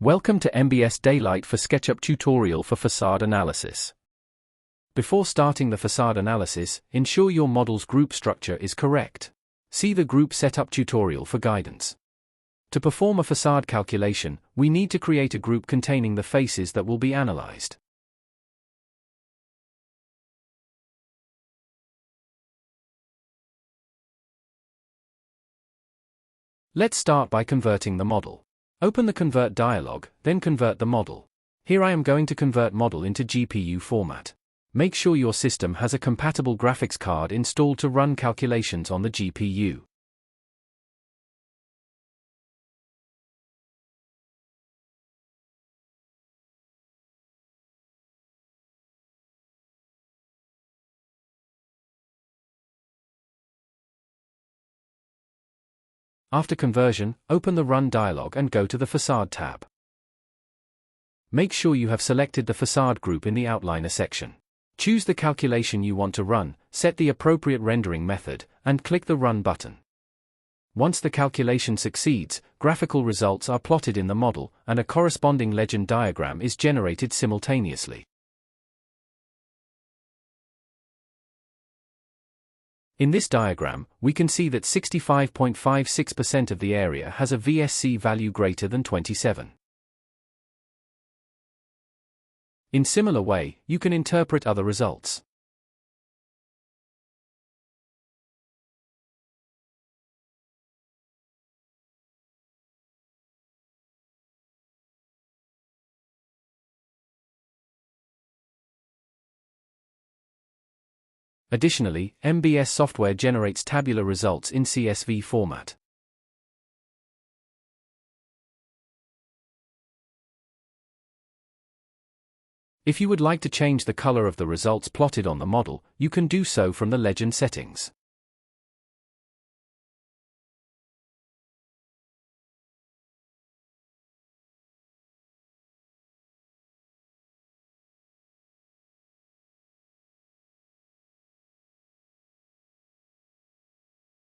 Welcome to MBS Daylight for SketchUp tutorial for facade analysis. Before starting the facade analysis, ensure your model's group structure is correct. See the group setup tutorial for guidance. To perform a facade calculation, we need to create a group containing the faces that will be analyzed. Let's start by converting the model. Open the Convert dialog, then convert the model. Here I am going to convert model into GPU format. Make sure your system has a compatible graphics card installed to run calculations on the GPU. After conversion, open the Run dialog and go to the Facade tab. Make sure you have selected the facade group in the Outliner section. Choose the calculation you want to run, set the appropriate rendering method, and click the Run button. Once the calculation succeeds, graphical results are plotted in the model, and a corresponding legend diagram is generated simultaneously. In this diagram, we can see that 65.56% of the area has a VSC value greater than 27. In similar way, you can interpret other results. Additionally, MBS software generates tabular results in CSV format. If you would like to change the color of the results plotted on the model, you can do so from the legend settings.